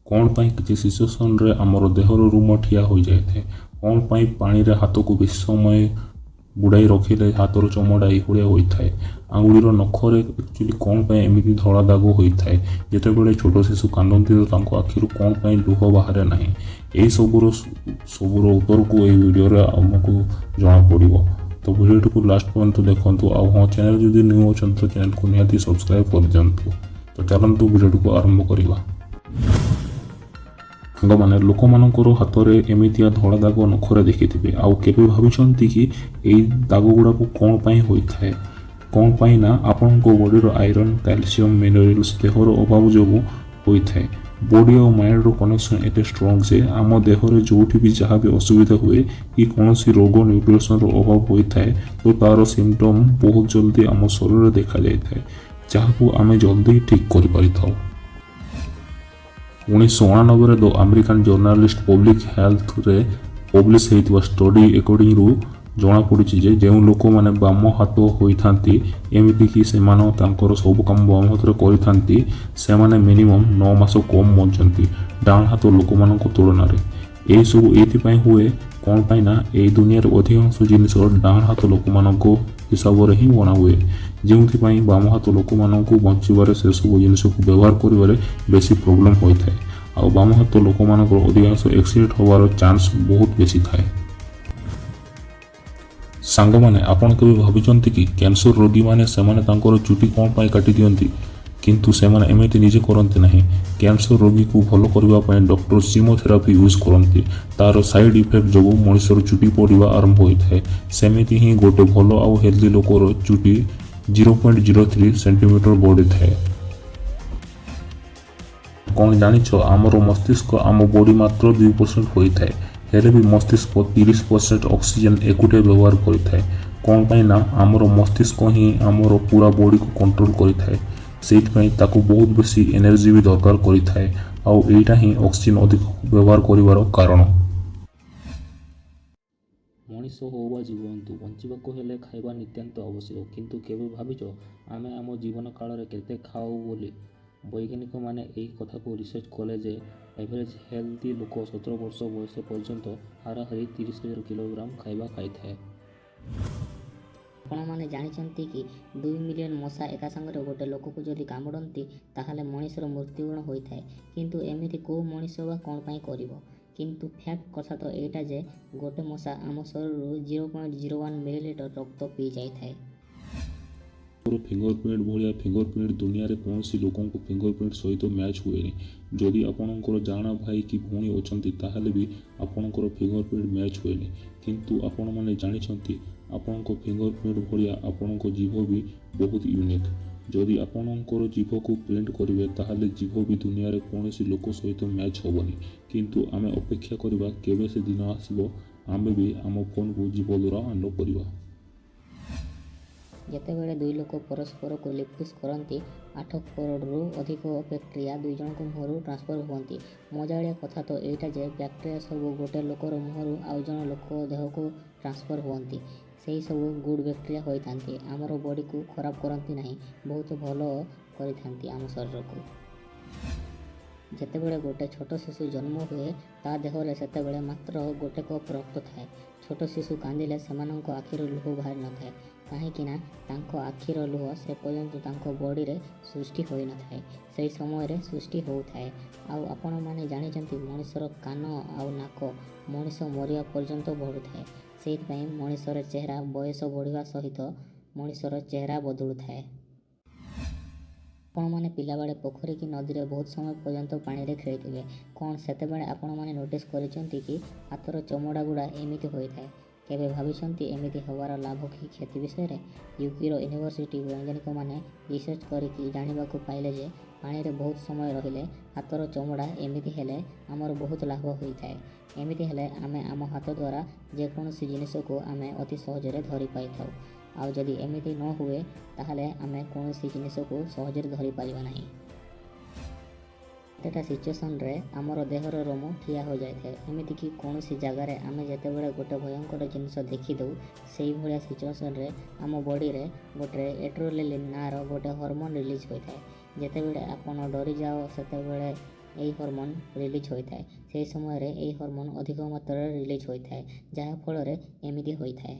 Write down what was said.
कौन पाई किसी सिचुएशन रे आमर देहर रूम ठिया हो जाए, कौन पाई पानी रे हाथ को बेसी समय बुड़ाई रखिले हाथर चमड़ा एभलिया होता है। आंगुलीर नखरे एक्चुअली कौन पाई एमती धड़ा दाग होता है। जितेबाला छोट शिशु कांदती तो आखिर कौन पाई लुह बाहर ना, यही सबूर उत्तर को यह वीडियो आमको जना पड़ो। तो वीडियो को लास्ट पर्यंत देखो। हाँ, चैनल जदि न्यू अच्छा तो चैनल को निहाती सब्सक्राइब कर दिंतु। तो चलतु वीडियो को आरंभ करवा। साଙ୍ଗमाने लोक मानकर हाथ में एमतिया धड़ा दाग नखरे देखिथे आउ केबे भाबिछंती कि एई दाग गुड़ाक कौन पाई होता है। कौन पाई ना आपण बॉडीर आयरन कैल्शियम मिनरल्स देहर अभाव जो होता है। बॉडी और माइंड रो कनेक्शन एते स्ट्रांग जे आम देहरे जोठी भी जहाँ भी असुविधा हुए कि कौन सी रोग न्यूट्रिशन अभाव होता है तो तार सिम्पटम बहुत जल्दी आम शरीर देखा जाए है, जहाँ आम जल्दी ठीक कर पारि थाउ। 1989 the American journalist public health रे पब्लिश होता स्टडी अकॉर्डिंग रु जना पड़ी जे जो लोक मैंने बाम हाथ होता एमतीक से सब कम बाम हाथ करते से मिनिमम 9 मास कम बचती डाण हाथ लोक मान तुलन में। यही सब ये हुए कौन पाई ना यही दुनिया अधिकांश जिनिस डाण हाथ लोक मान हिसाब से ही बना हुए, जो बाम हाथ लोक मान बचारे से सब जिनिस को व्यवहार कर बेसी प्रोब्लेम होता है। आ बाम हाथ लोक मान अधिकांश एक्सीडेंट होवार चांस बहुत बेसी थाए। सांग माने आपण केबे भाबिचंती कि कैंसर रोगी माने सेमाने तांकर चुटी कौन पाई काटी दियंती, किंतु सेमाने एमिति निजे करंती नहीं। कैंसर रोगी को भलो करबा पय डॉक्टर कीमोथेरापी यूज करंती, तार साइड इफेक्ट जो मनुष्यर चुटी पड़वा आरंभ होता है। सेमिति ही गोटे भलो आउ हेल्दी लोकर चुटी 0.03 सेंटीमीटर बढ़ी थाए। कौन जानिछ आमर मस्तिष्क आम बॉडी मात्र 2% होता है, हेले भी मस्तिष्क 30% ऑक्सीजन एकुटे व्यवहार करिथाए। कौन पाई ना आमर मस्तिष्क ही आमर पूरा बॉडी को कंट्रोल करिथाए, सेइथपई ताकू बहुत बेसी एनर्जी भी दरकार करिथाए। आउ एटा ही ऑक्सीजन अधिक व्यवहार करिवार कारण। मनीष हो बा जीवंतु बंचाक हेले खाइबा नित्यांत आवश्यक, किंतु केबे भाविच आमे आम जीवन काल रे केते खाऊ बोली। वैज्ञानिक माने एही कथा को रिसर्च कले जे एवरेज हेल्दी लोक 17 वर्ष बयस पर्यंत हाराहारी 30,000 किलोग्राम खाइबा खाइथाए। आपण मैंने जानते कि 2 मिलियन मशा एका संगे गोटे लोक को जदि कामुड़ती ताहले मनीषर मृत्युगुण होता है, किंतु एमती को मनीष बा कौन पाई करिवो। किंतु फैक्ट कथा तो एटा जे गोटे मशा आम शरीर 0.01 मिलीलीटर रक्त पी जाए। फिंगरप्रिंट भाया फिंगरप्रिंट दुनिया रे कौन सी लोकों को फिंगरप्रिंट सहित मैच हुए। जदि आपणकर जाना भाई कि भौणी अच्छी ताहले भी आपणकर फिंगरप्रिंट मैच हुए, किंतु आपण माने जानिछंती आपणको फिंगरप्रिंट भाया आपणको जीभ भी बहुत यूनिक। जदि आपणकर जीभ को प्रिंट करेंगे ताहले जीभ भी दुनिया रे कौन सी लोक सहित मैच हेनी, किंतु आमे अपेक्षा करबा केबे से दिन आसीबो आमे भी आम फोन को जीभ द्वारा अनलॉक करबा। जितेबाला दुई लोक परस्पर को लिपकिस करती 8 करोड़ अधिक बैक्टेरिया दुई जन मुहर ट्रांसफर हुई। मजाड़िया कथा तो यहाँ जे बैक्टेरिया सब गोटे लोकर मुहर आउ जन लोक देह को ट्रांसफर हुई, से सब गुड बैक्टेरिया होता आमर बॉडी को खराब करती नहीं, बहुत भल करती आम शरीर को। जितेबाला गोटे छोट शिशु जन्म हुए ता देहरे सेतेबाला मात्र गोटे कप रक्त थाए। छोट शिशु कांदिले सेमानंको आखिर लुह बाहर न थाए, कहीं तांको आखिर लुह से पर्यंत तांको बॉडी रे सृष्टि होई न थाए, सेही समय रे सृष्टि होउथाए। आउ आपण माने जानिचंती मनुष्यर कान आउ नाक मनुष्य मरिया पर्यंत बढ़ुथाए, सेहितपई मनुष्यर चेहरा बयस बढ़िया सहित मनुष्यर चेहरा बदलु थाए। आपण मैंने पिलाबे पोखरी कि नदी में बहुत समय पर्यंत पानी रे खेली कौन सेतेबेले आपण मैंने नोटिस करिसेंती कि हाथर चमड़ा गुड़ा एमिति होइथाए। केबे भाबिछंती एमिति होवार लाभ कि क्षति विषय। यूकेर यूनिवर्सिटी वैज्ञानिक माने रिसर्च करिकि जानिबाकु पाइले जे पानी रे बहुत समय रहिले हाथर चमड़ा एमिति हेले आमर बहुत लाभ होइथाए। एमिति हेले आमे आम हाथ द्वारा जेकोसी जिनिस को आमे अति सहजरे धरि पाइथाउ। आउ जदि एमिति न हुए ताहले आमे कौनसी जिनिस को सहजरे धरि पारिबा नहीं। एटा सिचुएसन रे आमर देहर रोम ठिया हो जाए। एमिति कि कौनसी जगार आमे जेतेबेले गोटे भयंकर जिनिस देखिदौ सेही भलिया सिचुएसन रे आम बॉडी रे गोटे एड्रेनालिन नार गोटे हार्मोन रिलीज होता है। जेतेबेले आपण डरी जाओ सेतेबेले ଏହି ହର୍ମୋନ୍ ରିଲିଜ୍ ହୋଇଥାଏ। ସେହି ସମୟରେ ଏହି ହର୍ମୋନ୍ ଅଧିକ ମାତ୍ରାରେ ରିଲିଜ୍ ହୋଇଥାଏ, ଯାହା ଫଳରେ ଏମିତି ହୋଇଥାଏ।